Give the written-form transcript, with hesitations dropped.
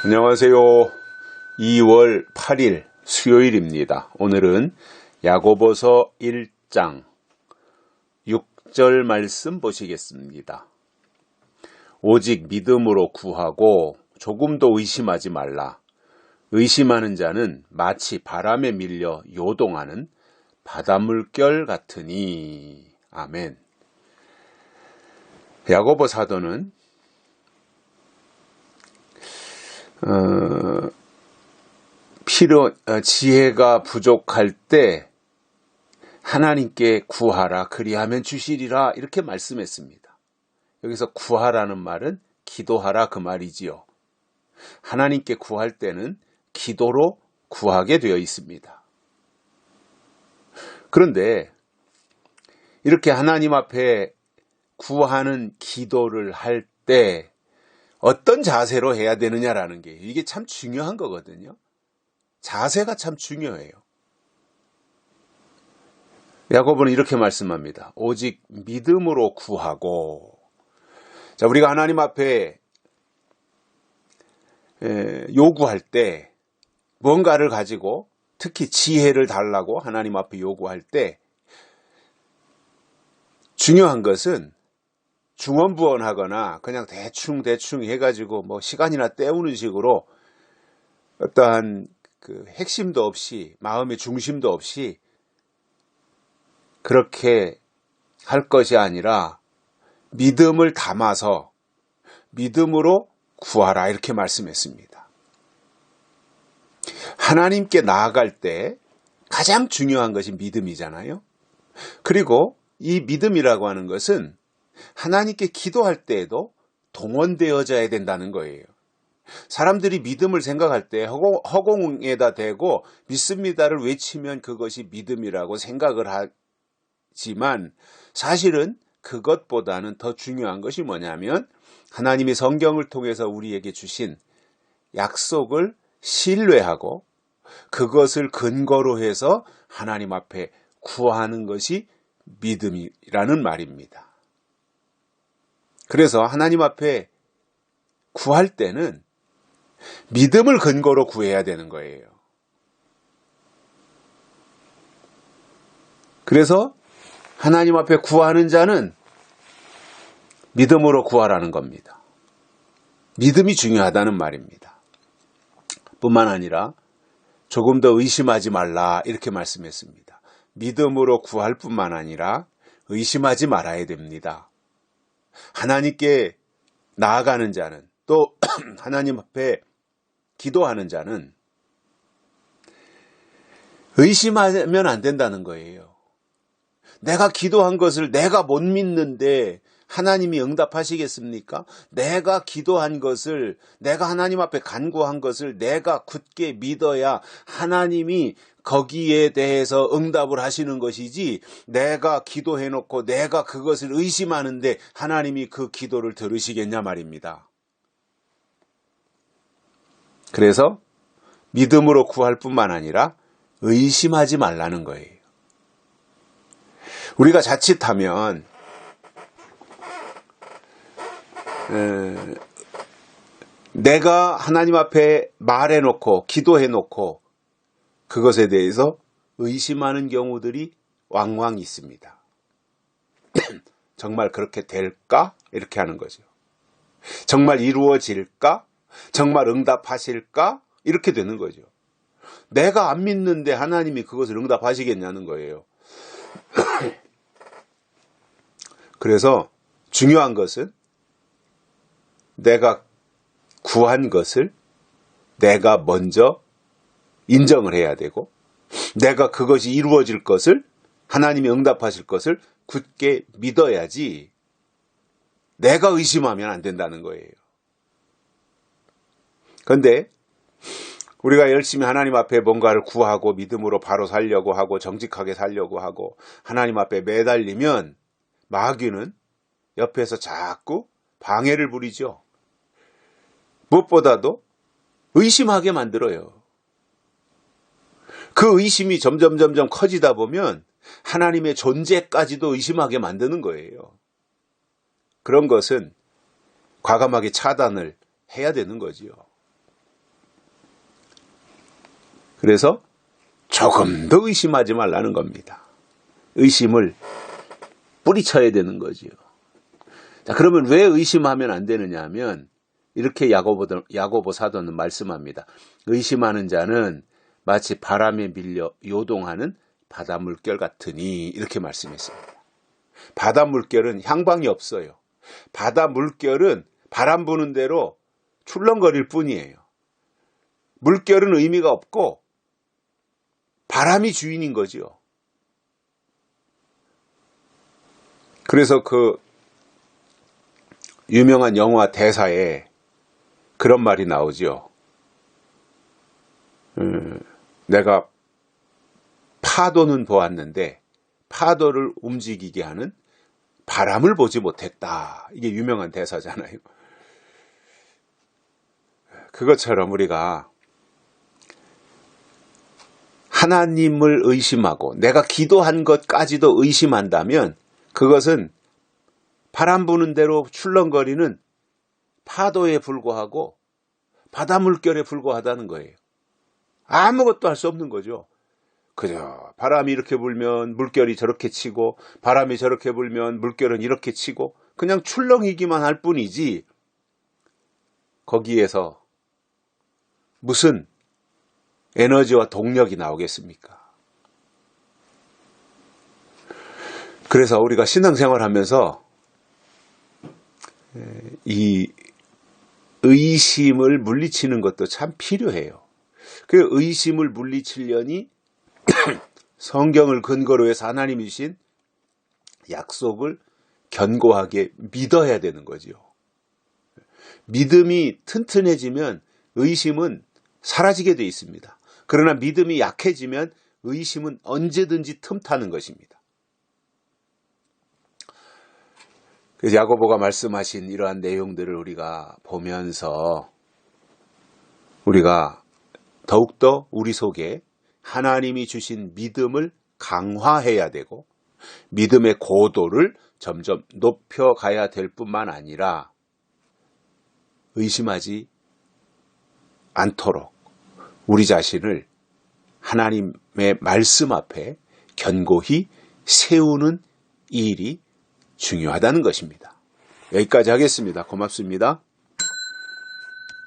안녕하세요. 2월 8일 수요일입니다. 오늘은 야고보서 1장 6절 말씀 보시겠습니다. 오직 믿음으로 구하고 조금도 의심하지 말라. 의심하는 자는 마치 바람에 밀려 요동하는 바닷물결 같으니. 아멘. 야고보 사도는 지혜가 부족할 때 하나님께 구하라 그리하면 주시리라 이렇게 말씀했습니다. 여기서 구하라는 말은 기도하라 그 말이지요. 하나님께 구할 때는 기도로 구하게 되어 있습니다. 그런데 이렇게 하나님 앞에 구하는 기도를 할 때 어떤 자세로 해야 되느냐라는 게 이게 참 중요한 거거든요. 자세가 참 중요해요. 야고보는 이렇게 말씀합니다. 오직 믿음으로 구하고. 자, 우리가 하나님 앞에 요구할 때 뭔가를 가지고 특히 지혜를 달라고 하나님 앞에 요구할 때 중요한 것은 중언부언하거나 그냥 대충 해가지고 뭐 시간이나 때우는 식으로 어떠한 그 핵심도 없이 마음의 중심도 없이 그렇게 할 것이 아니라 믿음을 담아서 믿음으로 구하라 이렇게 말씀했습니다. 하나님께 나아갈 때 가장 중요한 것이 믿음이잖아요. 그리고 이 믿음이라고 하는 것은 하나님께 기도할 때에도 동원되어져야 된다는 거예요. 사람들이 믿음을 생각할 때 허공에다 대고 믿습니다를 외치면 그것이 믿음이라고 생각을 하지만 사실은 그것보다는 더 중요한 것이 뭐냐면 하나님이 성경을 통해서 우리에게 주신 약속을 신뢰하고 그것을 근거로 해서 하나님 앞에 구하는 것이 믿음이라는 말입니다. 그래서 하나님 앞에 구할 때는 믿음을 근거로 구해야 되는 거예요. 그래서 하나님 앞에 구하는 자는 믿음으로 구하라는 겁니다. 믿음이 중요하다는 말입니다. 뿐만 아니라 조금 더 의심하지 말라 이렇게 말씀했습니다. 믿음으로 구할 뿐만 아니라 의심하지 말아야 됩니다. 하나님께 나아가는 자는 또 하나님 앞에 기도하는 자는 의심하면 안 된다는 거예요. 내가 기도한 것을 내가 못 믿는데 하나님이 응답하시겠습니까? 내가 기도한 것을 내가 하나님 앞에 간구한 것을 내가 굳게 믿어야 하나님이 거기에 대해서 응답을 하시는 것이지 내가 기도해놓고 내가 그것을 의심하는데 하나님이 그 기도를 들으시겠냐 말입니다. 그래서 믿음으로 구할 뿐만 아니라 의심하지 말라는 거예요. 우리가 자칫하면 내가 하나님 앞에 말해놓고 기도해놓고 그것에 대해서 의심하는 경우들이 왕왕 있습니다. 정말 그렇게 될까? 이렇게 하는 거죠. 정말 이루어질까? 정말 응답하실까? 이렇게 되는 거죠. 내가 안 믿는데 하나님이 그것을 응답하시겠냐는 거예요. 그래서 중요한 것은 내가 구한 것을 내가 먼저 인정을 해야 되고 내가 그것이 이루어질 것을 하나님이 응답하실 것을 굳게 믿어야지 내가 의심하면 안 된다는 거예요. 그런데 우리가 열심히 하나님 앞에 뭔가를 구하고 믿음으로 바로 살려고 하고 정직하게 살려고 하고 하나님 앞에 매달리면 마귀는 옆에서 자꾸 방해를 부리죠. 무엇보다도 의심하게 만들어요. 그 의심이 점점 커지다 보면 하나님의 존재까지도 의심하게 만드는 거예요. 그런 것은 과감하게 차단을 해야 되는 거지요. 그래서 조금도 의심하지 말라는 겁니다. 의심을 뿌리쳐야 되는 거지요. 자, 그러면 왜 의심하면 안 되느냐 하면 이렇게 야고보 사도는 말씀합니다. 의심하는 자는 마치 바람에 밀려 요동하는 바다 물결 같으니 이렇게 말씀했습니다. 바다 물결은 향방이 없어요. 바다 물결은 바람 부는 대로 출렁거릴 뿐이에요. 물결은 의미가 없고 바람이 주인인 거죠. 그래서 그 유명한 영화 대사에 그런 말이 나오죠. 내가 파도는 보았는데 파도를 움직이게 하는 바람을 보지 못했다. 이게 유명한 대사잖아요. 그것처럼 우리가 하나님을 의심하고 내가 기도한 것까지도 의심한다면 그것은 바람 부는 대로 출렁거리는 파도에 불과하고 바다 물결에 불과하다는 거예요. 아무것도 할 수 없는 거죠. 그저 바람이 이렇게 불면 물결이 저렇게 치고 바람이 저렇게 불면 물결은 이렇게 치고 그냥 출렁이기만 할 뿐이지 거기에서 무슨 에너지와 동력이 나오겠습니까? 그래서 우리가 신앙생활하면서 이 의심을 물리치는 것도 참 필요해요. 그 의심을 물리치려니 성경을 근거로 해서 하나님이 주신 약속을 견고하게 믿어야 되는 거죠. 믿음이 튼튼해지면 의심은 사라지게 돼 있습니다. 그러나 믿음이 약해지면 의심은 언제든지 틈타는 것입니다. 그래서 야고보가 말씀하신 이러한 내용들을 우리가 보면서 우리가 더욱더 우리 속에 하나님이 주신 믿음을 강화해야 되고 믿음의 고도를 점점 높여가야 될 뿐만 아니라 의심하지 않도록 우리 자신을 하나님의 말씀 앞에 견고히 세우는 일이 중요하다는 것입니다. 여기까지 하겠습니다. 고맙습니다.